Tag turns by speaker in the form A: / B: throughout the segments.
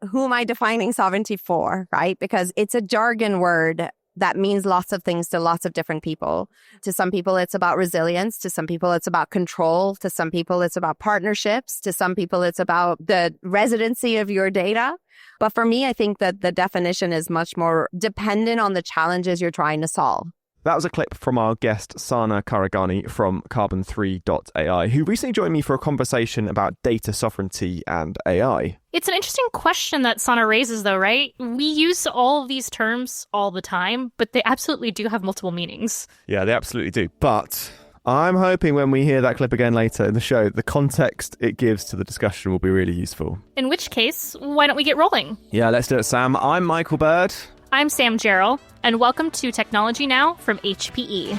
A: who am I defining sovereignty for, right? Because it's a jargon word that means lots of things to lots of different people. To some people, it's about resilience. To some people, it's about control. To some people, it's about partnerships. To some people, it's about the residency of your data. But for me, I think that the definition is much more dependent on the challenges you're trying to solve.
B: That was a clip from our guest, Sana Khareghani from Carbon3.ai, who recently joined me for a conversation about data sovereignty and AI.
C: It's an interesting question that Sana raises, though, right? We use all of these terms all the time, but they absolutely do have multiple meanings.
B: Yeah, they absolutely do. But I'm hoping when we hear that clip again later in the show, the context it gives to the discussion will be really useful.
C: In which case, why don't we get rolling?
B: Yeah, let's do it, Sam. I'm Michael Bird.
C: I'm Sam Jarrell, and welcome to Technology Now from HPE.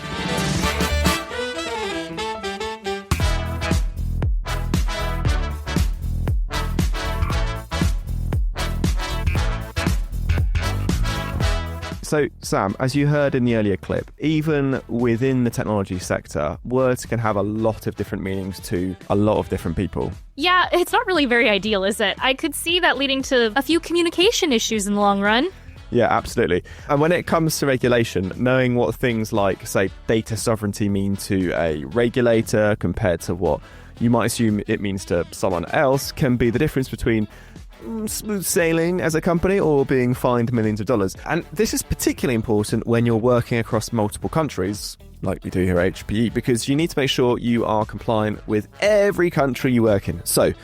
B: So, Sam, as you heard in the earlier clip, even within the technology sector, words can have a lot of different meanings to a lot of different people.
C: Yeah, it's not really very ideal, is it? I could see that leading to a few communication issues in the long run.
B: Yeah, absolutely. And when it comes to regulation, knowing what things like, say, data sovereignty mean to a regulator compared to what you might assume it means to someone else can be the difference between smooth sailing as a company or being fined millions of dollars. And this is particularly important when you're working across multiple countries, like we do here at HPE, because you need to make sure you are compliant with every country you work in. So,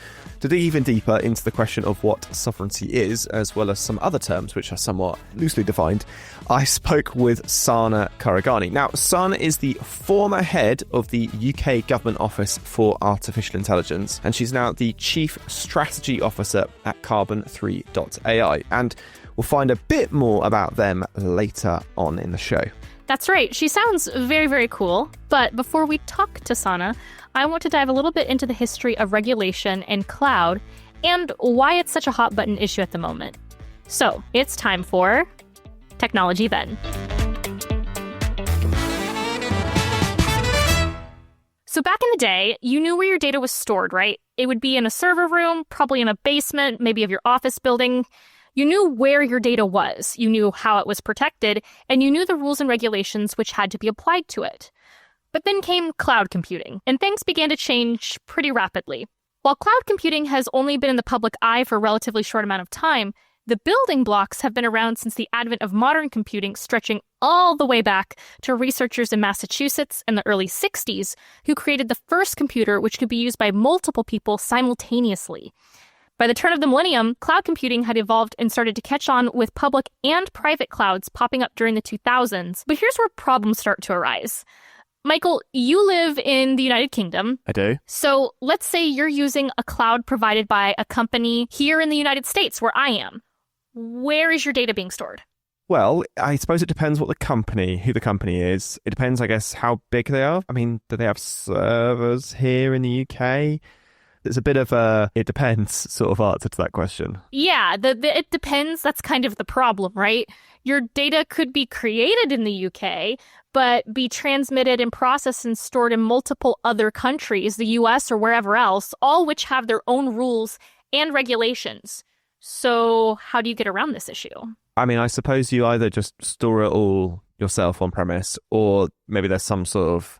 B: to dig even deeper into the question of what sovereignty is, as well as some other terms which are somewhat loosely defined, I spoke with Sana Khareghani. Now, Sana is the former head of the UK Government Office for Artificial Intelligence, and she's now the Chief Strategy Officer at Carbon3.ai. And we'll find a bit more about them later on in the show.
C: That's right. She sounds very, very cool. But before we talk to Sana, I want to dive a little bit into the history of regulation and cloud and why it's such a hot button issue at the moment. So it's time for Technology Then. So back in the day, you knew where your data was stored, right? It would be in a server room, probably in a basement, maybe of your office building. You knew where your data was, you knew how it was protected, and you knew the rules and regulations which had to be applied to it. But then came cloud computing, and things began to change pretty rapidly. While cloud computing has only been in the public eye for a relatively short amount of time, the building blocks have been around since the advent of modern computing, stretching all the way back to researchers in Massachusetts in the early 60s who created the first computer which could be used by multiple people simultaneously. By the turn of the millennium, cloud computing had evolved and started to catch on with public and private clouds popping up during the 2000s. But here's where problems start to arise. Michael, you live in the United Kingdom.
B: I do.
C: So let's say you're using a cloud provided by a company here in the United States where I am. Where is your data being stored?
B: Well, I suppose it depends who the company is. It depends, I guess, how big they are. I mean, do they have servers here in the UK? There's a bit of a it depends sort of answer to that question.
C: Yeah, the it depends. That's kind of the problem, right? Your data could be created in the UK, but be transmitted and processed and stored in multiple other countries, the US or wherever else, all which have their own rules and regulations. So how do you get around this issue?
B: I mean, I suppose you either just store it all yourself on premise, or maybe there's some sort of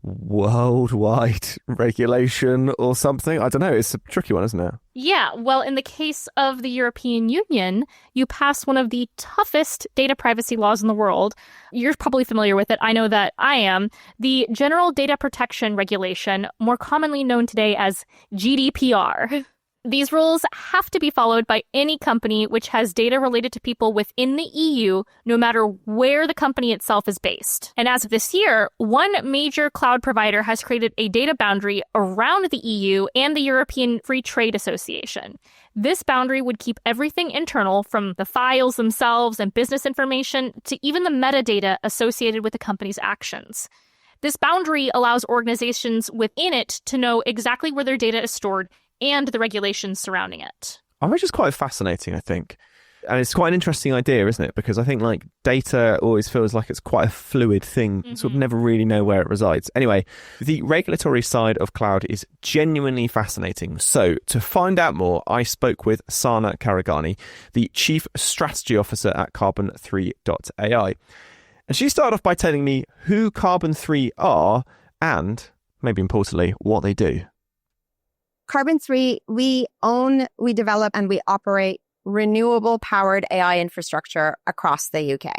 B: worldwide regulation or something. I don't know. It's a tricky one, isn't it?
C: Yeah. Well, in the case of the European Union, you passed one of the toughest data privacy laws in the world. You're probably familiar with it. I know that I am. The General Data Protection Regulation, more commonly known today as GDPR. These rules have to be followed by any company which has data related to people within the EU, no matter where the company itself is based. And as of this year, one major cloud provider has created a data boundary around the EU and the European Free Trade Association. This boundary would keep everything internal, from the files themselves and business information to even the metadata associated with the company's actions. This boundary allows organizations within it to know exactly where their data is stored and the regulations surrounding it.
B: Which is quite fascinating, I think. And it's quite an interesting idea, isn't it? Because I think like data always feels like it's quite a fluid thing. You sort of never really know where it resides. Anyway, the regulatory side of cloud is genuinely fascinating. So to find out more, I spoke with Sana Khareghani, the Chief Strategy Officer at Carbon3.ai. And she started off by telling me who Carbon3 are and, maybe importantly, what they do.
A: Carbon3, we own, we develop, and we operate renewable powered AI infrastructure across the UK.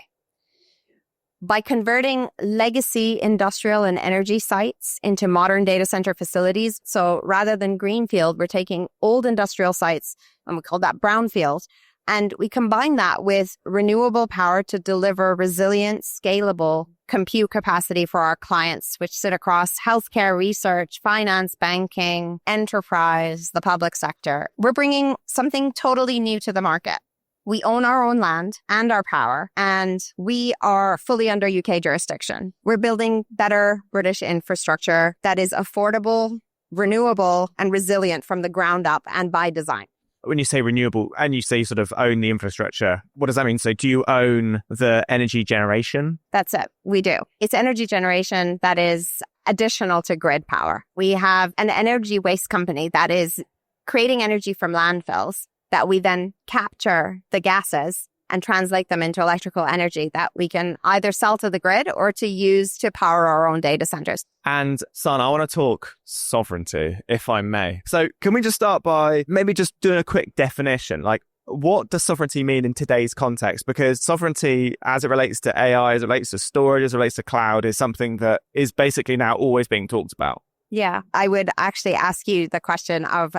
A: By converting legacy industrial and energy sites into modern data center facilities, so rather than greenfield, we're taking old industrial sites, and we call that brownfield, and we combine that with renewable power to deliver resilient, scalable compute capacity for our clients, which sit across healthcare, research, finance, banking, enterprise, the public sector. We're bringing something totally new to the market. We own our own land and our power, and we are fully under UK jurisdiction. We're building better British infrastructure that is affordable, renewable, and resilient from the ground up and by design.
B: When you say renewable and you say you sort of own the infrastructure, what does that mean? So do you own the energy generation?
A: That's it. We do. It's energy generation that is additional to grid power. We have an energy waste company that is creating energy from landfills that we then capture the gases and translate them into electrical energy that we can either sell to the grid or to use to power our own data centers.
B: And Sana, I want to talk sovereignty, if I may. So can we just start by maybe just doing a quick definition? Like, what does sovereignty mean in today's context? Because sovereignty, as it relates to AI, as it relates to storage, as it relates to cloud, is something that is basically now always being talked about.
A: Yeah, I would actually ask you the question of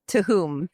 A: to whom?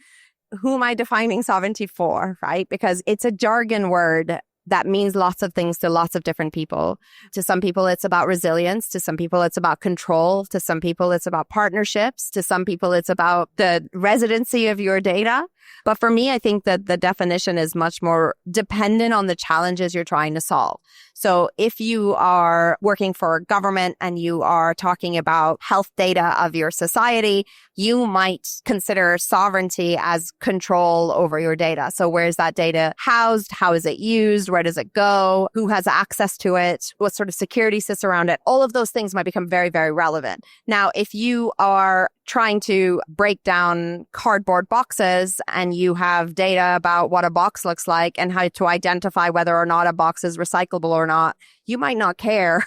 A: Who am I defining sovereignty for, right? Because it's a jargon word that means lots of things to lots of different people. To some people, it's about resilience. To some people, it's about control. To some people, it's about partnerships. To some people, it's about the residency of your data. But for me, I think that the definition is much more dependent on the challenges you're trying to solve. So if you are working for government and you are talking about health data of your society, you might consider sovereignty as control over your data. So where is that data housed? How is it used? Where does it go? Who has access to it? What sort of security sits around it? All of those things might become very, very relevant. Now, if you are trying to break down cardboard boxes and you have data about what a box looks like and how to identify whether or not a box is recyclable or not, you might not care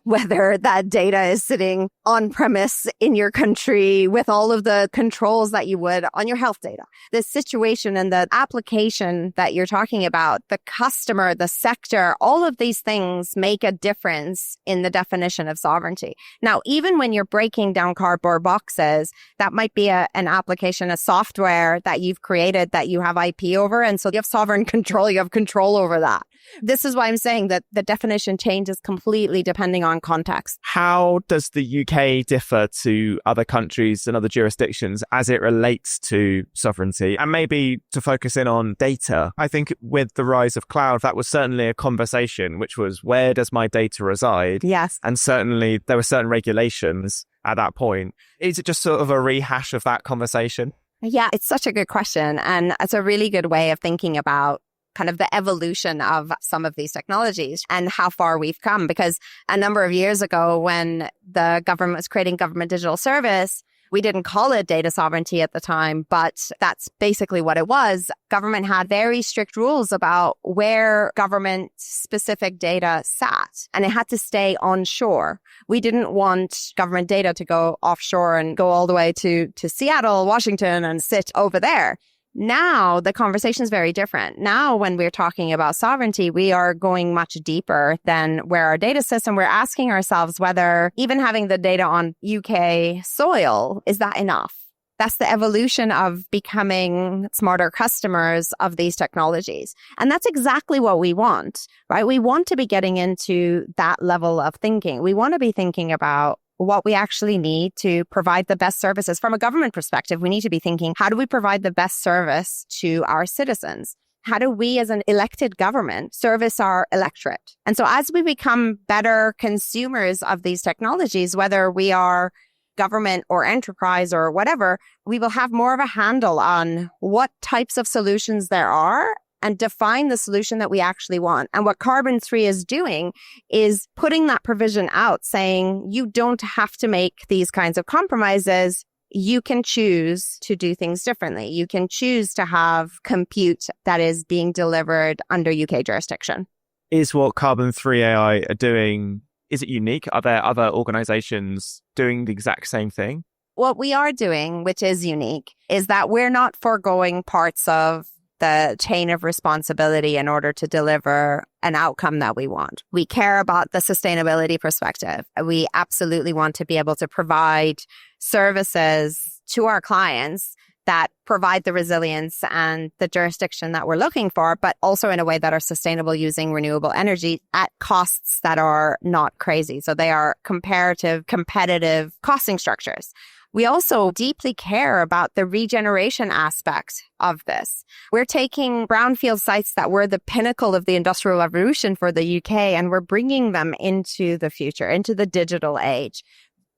A: whether that data is sitting on premise in your country with all of the controls that you would on your health data. The situation and the application that you're talking about, the customer, the sector, all of these things make a difference in the definition of sovereignty. Now, even when you're breaking down cardboard boxes, that might be an application, a software that you've created that you have IP over. And so you have sovereign control, you have control over that. This is why I'm saying that the definition changes completely depending on context.
B: How does the UK differ to other countries and other jurisdictions as it relates to sovereignty? And maybe to focus in on data, I think with the rise of cloud, that was certainly a conversation, which was, where does my data reside?
A: Yes.
B: And certainly there were certain regulations at that point. Is it just sort of a rehash of that conversation?
A: Yeah, it's such a good question. And it's a really good way of thinking about kind of the evolution of some of these technologies and how far we've come. Because a number of years ago, when the government was creating government digital service, we didn't call it data sovereignty at the time, but that's basically what it was. Government had very strict rules about where government specific data sat, and it had to stay onshore. We didn't want government data to go offshore and go all the way to Seattle, Washington, and sit over there. Now, the conversation is very different. Now, when we're talking about sovereignty, we are going much deeper than where our data sits, and we're asking ourselves whether even having the data on UK soil, is that enough? That's the evolution of becoming smarter customers of these technologies. And that's exactly what we want, right? We want to be getting into that level of thinking. We want to be thinking about what we actually need to provide the best services. From a government perspective, we need to be thinking, how do we provide the best service to our citizens? How do we as an elected government service our electorate? And so as we become better consumers of these technologies, whether we are government or enterprise or whatever, we will have more of a handle on what types of solutions there are and define the solution that we actually want. And what Carbon3 is doing is putting that provision out, saying you don't have to make these kinds of compromises. You can choose to do things differently. You can choose to have compute that is being delivered under UK jurisdiction.
B: Is what Carbon3 AI are doing, is it unique? Are there other organizations doing the exact same thing?
A: What we are doing, which is unique, is that we're not foregoing parts of the chain of responsibility in order to deliver an outcome that we want. We care about the sustainability perspective. We absolutely want to be able to provide services to our clients that provide the resilience and the jurisdiction that we're looking for, but also in a way that are sustainable using renewable energy at costs that are not crazy. So they are competitive costing structures. We also deeply care about the regeneration aspect of this. We're taking brownfield sites that were the pinnacle of the Industrial Revolution for the UK, and we're bringing them into the future, into the digital age.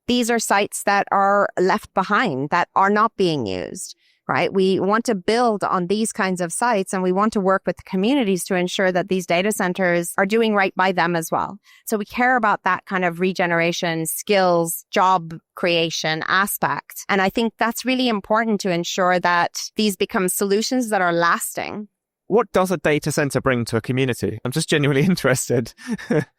A: These are sites that are left behind, that are not being used, right? We want to build on these kinds of sites, and we want to work with the communities to ensure that these data centers are doing right by them as well. So we care about that kind of regeneration, skills, job creation aspect. And I think that's really important to ensure that these become solutions that are lasting.
B: What does a data center bring to a community? I'm just genuinely interested.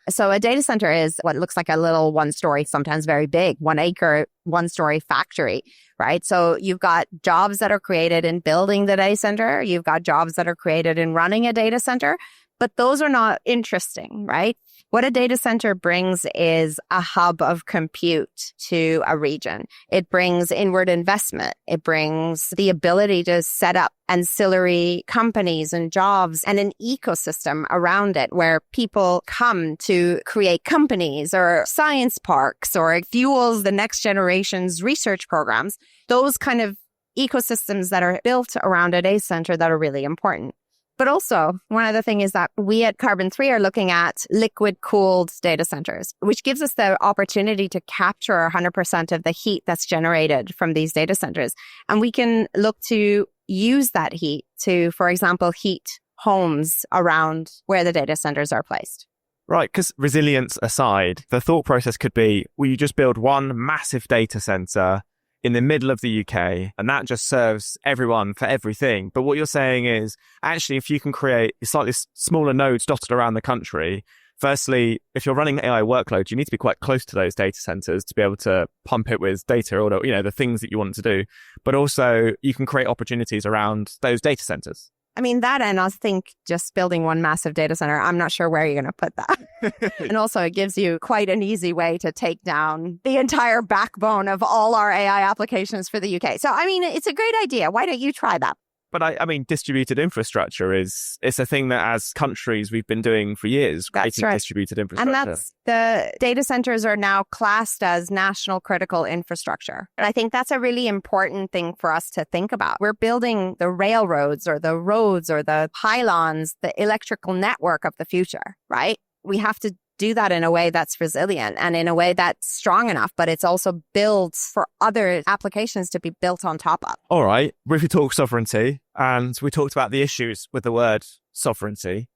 A: So a data center is what looks like a little one-story, sometimes very big, 1 acre, one-story factory, right? So you've got jobs that are created in building the data center. You've got jobs that are created in running a data center, but those are not interesting, right? What a data center brings is a hub of compute to a region. It brings inward investment. It brings the ability to set up ancillary companies and jobs and an ecosystem around it where people come to create companies or science parks, or it fuels the next generation's research programs. Those kind of ecosystems that are built around a data center that are really important. But also, one other thing is that we at Carbon3 are looking at liquid-cooled data centers, which gives us the opportunity to capture 100% of the heat that's generated from these data centers. And we can look to use that heat to, for example, heat homes around where the data centers are placed.
B: Right, because resilience aside, the thought process could be, well, you just build one massive data center in the middle of the UK, and that just serves everyone for everything. But what you're saying is, actually, if you can create slightly smaller nodes dotted around the country, firstly, if you're running AI workloads, you need to be quite close to those data centers to be able to pump it with data or, the things that you want to do. But also, you can create opportunities around those data centers.
A: I mean, that, and I think just building one massive data center, I'm not sure where you're going to put that. And also, it gives you quite an easy way to take down the entire backbone of all our AI applications for the UK. So, I mean, it's a great idea. Why don't you try that?
B: But I mean, distributed infrastructure it's a thing that as countries we've been doing for years, creating distributed infrastructure.
A: And the data centers are now classed as national critical infrastructure. And I think that's a really important thing for us to think about. We're building the railroads or the roads or the pylons, the electrical network of the future, right? We have to do that in a way that's resilient and in a way that's strong enough, but it's also built for other applications to be built on top of.
B: All right. We talk sovereignty, and we talked about the issues with the word sovereignty.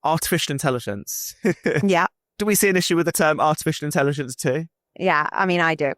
B: Artificial intelligence.
A: Yeah.
B: Do we see an issue with the term artificial intelligence too?
A: Yeah, I mean, I do.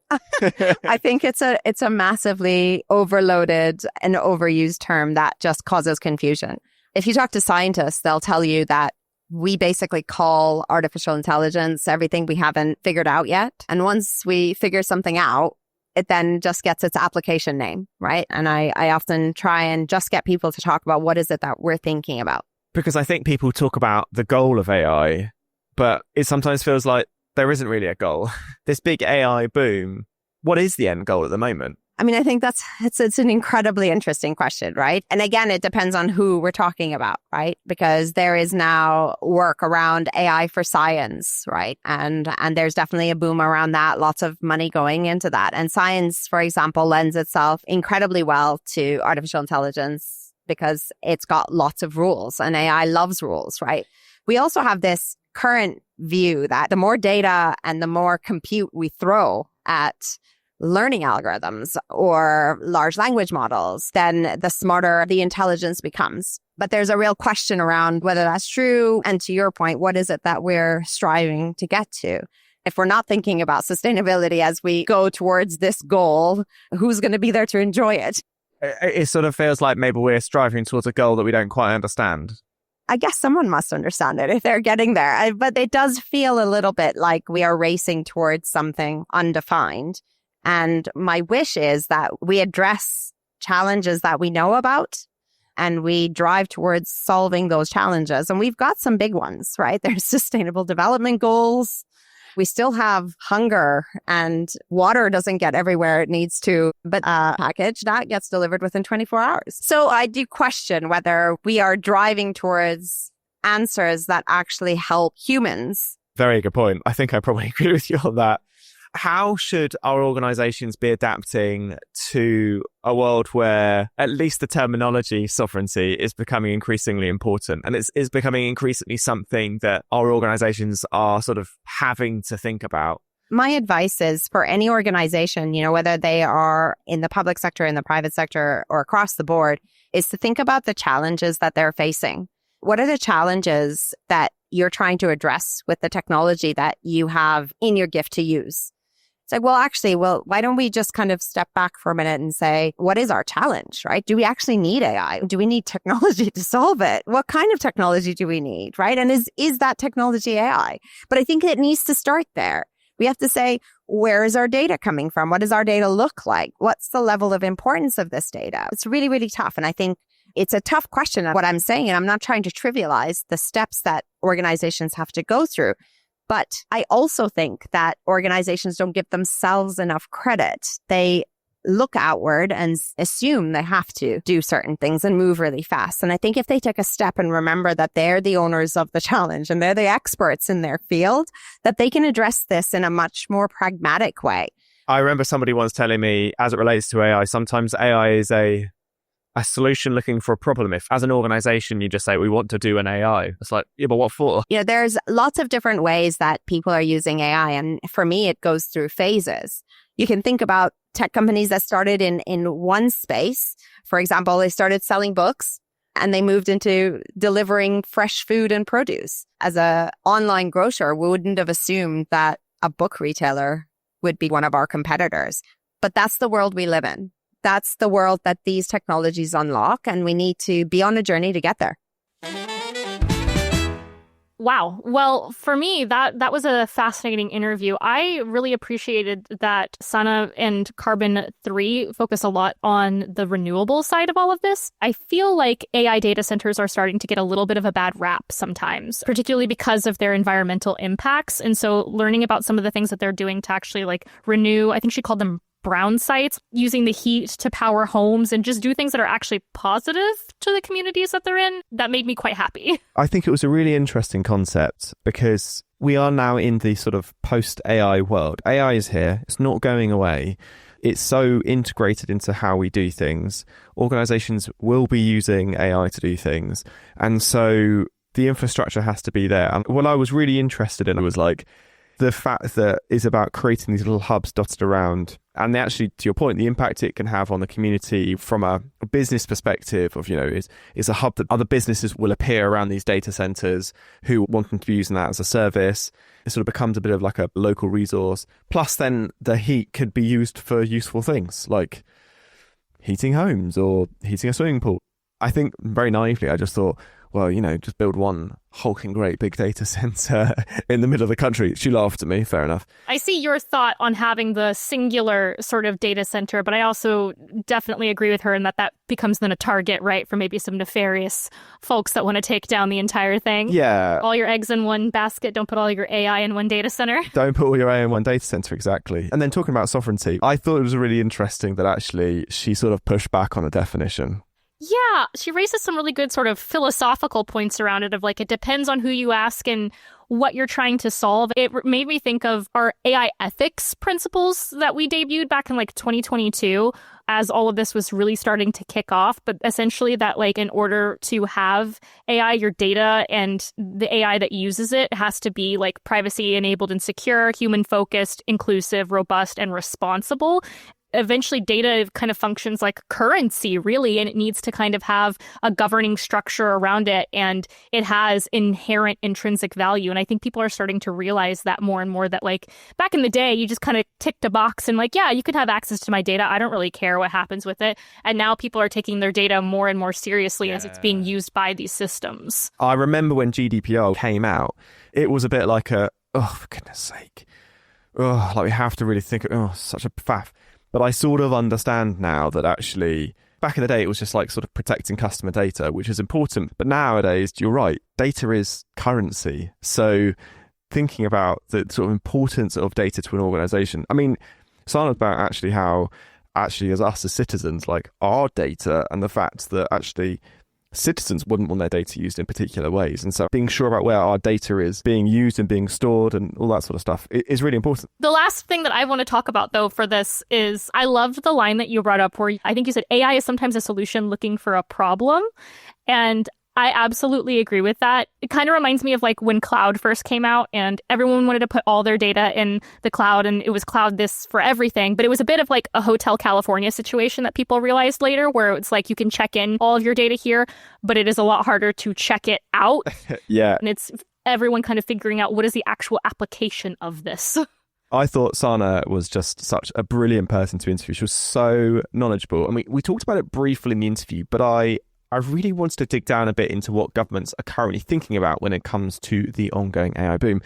A: I think it's a massively overloaded and overused term that just causes confusion. If you talk to scientists, they'll tell you that we basically call artificial intelligence everything we haven't figured out yet. And once we figure something out, it then just gets its application name, right? And I often try and just get people to talk about what is it that we're thinking about.
B: Because I think people talk about the goal of AI, but it sometimes feels like there isn't really a goal. This big AI boom, what is the end goal at the moment?
A: I mean, I think it's an incredibly interesting question, right? And again, it depends on who we're talking about, right? Because there is now work around AI for science, right? And there's definitely a boom around that, lots of money going into that. And science, for example, lends itself incredibly well to artificial intelligence because it's got lots of rules, and AI loves rules, right? We also have this current view that the more data and the more compute we throw at learning algorithms or large language models, then the smarter the intelligence becomes. But there's a real question around whether that's true. And to your point, what is it that we're striving to get to? If we're not thinking about sustainability as we go towards this goal, who's going to be there to enjoy it?
B: It sort of feels like maybe we're striving towards a goal that we don't quite understand.
A: I guess someone must understand it if they're getting there. But it does feel a little bit like we are racing towards something undefined. And my wish is that we address challenges that we know about and we drive towards solving those challenges. And we've got some big ones, right? There's sustainable development goals. We still have hunger and water doesn't get everywhere it needs to, but a package that gets delivered within 24 hours. So I do question whether we are driving towards answers that actually help humans.
B: Very good point. I think I probably agree with you on that. How should our organizations be adapting to a world where at least the terminology sovereignty is becoming increasingly important and it's becoming increasingly something that our organizations are sort of having to think about?
A: My advice is for any organization, whether they are in the public sector, in the private sector, or across the board, is to think about the challenges that they're facing. What are the challenges that you're trying to address with the technology that you have in your gift to use? It's like, why don't we just kind of step back for a minute and say, what is our challenge, right? Do we actually need AI? Do we need technology to solve it? What kind of technology do we need, right? And is that technology AI? But I think it needs to start there. We have to say, where is our data coming from? What does our data look like? What's the level of importance of this data? It's really, really tough. And I think it's a tough question. What I'm saying, and I'm not trying to trivialize the steps that organizations have to go through. But I also think that organizations don't give themselves enough credit. They look outward and assume they have to do certain things and move really fast. And I think if they take a step and remember that they're the owners of the challenge and they're the experts in their field, that they can address this in a much more pragmatic way.
B: I remember somebody once telling me, as it relates to AI, sometimes AI is a solution looking for a problem. If as an organization, you just say, we want to do an AI, it's like, yeah, but what for?
A: There's lots of different ways that people are using AI. And for me, it goes through phases. You can think about tech companies that started in one space. For example, they started selling books and they moved into delivering fresh food and produce. As an online grocer, we wouldn't have assumed that a book retailer would be one of our competitors. But that's the world we live in. That's the world that these technologies unlock, and we need to be on a journey to get there.
C: Wow. Well, for me, that was a fascinating interview. I really appreciated that Sana and Carbon 3 focus a lot on the renewable side of all of this. I feel like AI data centers are starting to get a little bit of a bad rap sometimes, particularly because of their environmental impacts. And so learning about some of the things that they're doing to actually renew, I think she called them brown sites, using the heat to power homes and just do things that are actually positive to the communities that they're in, that made me quite happy.
B: I think it was a really interesting concept because we are now in the sort of post-AI world. AI is here. It's not going away. It's so integrated into how we do things. Organizations will be using AI to do things. And so the infrastructure has to be there. And what I was really interested in was the fact that is about creating these little hubs dotted around. And actually, to your point, the impact it can have on the community from a business perspective of, is a hub that other businesses will appear around these data centers who want to be using that as a service. It sort of becomes a bit of like a local resource. Plus, then the heat could be used for useful things like heating homes or heating a swimming pool. I think very naively, I just thought, well, just build one hulking great big data center in the middle of the country. She laughed at me. Fair enough.
C: I see your thought on having the singular sort of data center, but I also definitely agree with her in that becomes then a target, right, for maybe some nefarious folks that want to take down the entire thing.
B: Yeah.
C: All your eggs in one basket. Don't put all your AI in one data center.
B: Don't put all your AI in one data center, exactly. And then talking about sovereignty, I thought it was really interesting that actually she sort of pushed back on the definition.
C: Yeah, she raises some really good sort of philosophical points around it of it depends on who you ask and what you're trying to solve. It made me think of our AI ethics principles that we debuted back in 2022. as all of this was really starting to kick off, but essentially that like in order to have AI, your data and the AI that uses it has to be like privacy enabled and secure, human focused, inclusive, robust, and responsible. Eventually data kind of functions like currency, really, and it needs to kind of have a governing structure around it, and it has inherent intrinsic value. And I think people are starting to realize that more and more, that like back in the day, you just kind of ticked a box and like, yeah, you could have access to my data. I don't really care what happens with it. And now people are taking their data more and more seriously as it's being used by these systems.
B: I remember when GDPR came out, it was a bit like oh, for goodness sake. Oh, like we have to really think, such a faff. But I sort of understand now that actually, back in the day, it was just like sort of protecting customer data, which is important. But nowadays, you're right, data is currency. So thinking about the sort of importance of data to an organization. I mean, it's not about actually how, actually as us as citizens, like our data and the fact that actually citizens wouldn't want their data used in particular ways. And so being sure about where our data is being used and being stored and all that sort of stuff is really important.
C: The last thing that I want to talk about, though, for this is I loved the line that you brought up where I think you said AI is sometimes a solution looking for a problem. And I absolutely agree with that. It kind of reminds me of like when cloud first came out and everyone wanted to put all their data in the cloud and it was cloud this for everything. But it was a bit of like a Hotel California situation that people realized later, where it's like you can check in all of your data here, but it is a lot harder to check it out.
B: Yeah.
C: And it's everyone kind of figuring out what is the actual application of this.
B: I thought Sana was just such a brilliant person to interview. She was so knowledgeable. And we talked about it briefly in the interview, but I really wanted to dig down a bit into what governments are currently thinking about when it comes to the ongoing AI boom.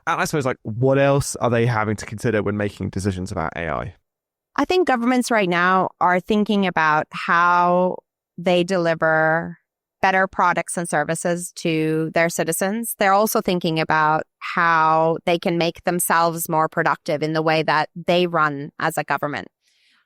B: And I suppose, like, what else are they having to consider when making decisions about AI?
A: I think governments right now are thinking about how they deliver better products and services to their citizens. They're also thinking about how they can make themselves more productive in the way that they run as a government.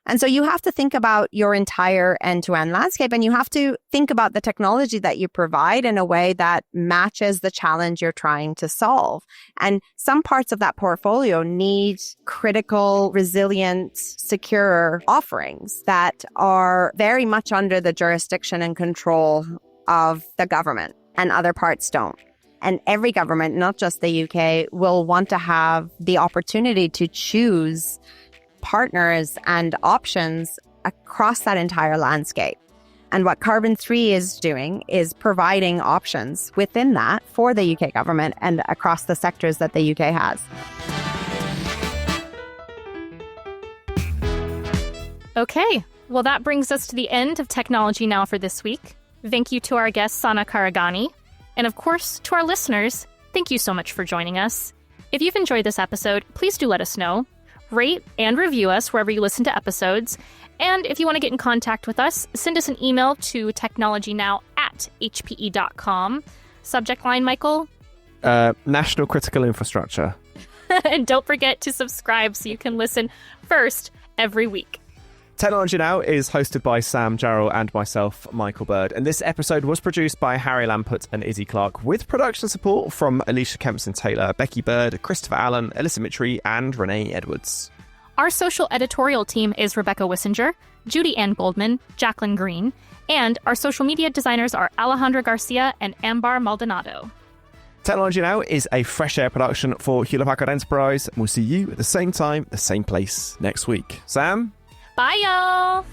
A: And so you have to think about your entire end-to-end landscape, and you have to think about the technology that you provide in a way that matches the challenge you're trying to solve. And some parts of that portfolio need critical, resilient, secure offerings that are very much under the jurisdiction and control of the government, and other parts don't. And every government, not just the UK, will want to have the opportunity to choose partners and options across that entire landscape. And what Carbon 3 is doing is providing options within that for the UK government and across the sectors that the UK has.
C: Okay, well, that brings us to the end of Technology Now for this week. Thank you to our guest, Sana Khareghani. And of course, to our listeners, thank you so much for joining us. If you've enjoyed this episode, please do let us know. Rate and review us wherever you listen to episodes. And if you want to get in contact with us, send us an email to technologynow@hpe.com. Subject line, Michael?
B: National Critical Infrastructure.
C: And don't forget to subscribe so you can listen first every week.
B: Technology Now is hosted by Sam, Jarrell, and myself, Michael Bird. And this episode was produced by Harry Lampert and Izzy Clark, with production support from Alicia Kempson-Taylor, Becky Bird, Christopher Allen, Alyssa Mitri, and Renee Edwards.
C: Our social editorial team is Rebecca Wissinger, Judy Ann Goldman, Jacqueline Green, and our social media designers are Alejandra Garcia and Ambar Maldonado.
B: Technology Now is a Fresh Air production for Hewlett Packard Enterprise. We'll see you at the same time, the same place next week. Sam?
C: Bye, y'all!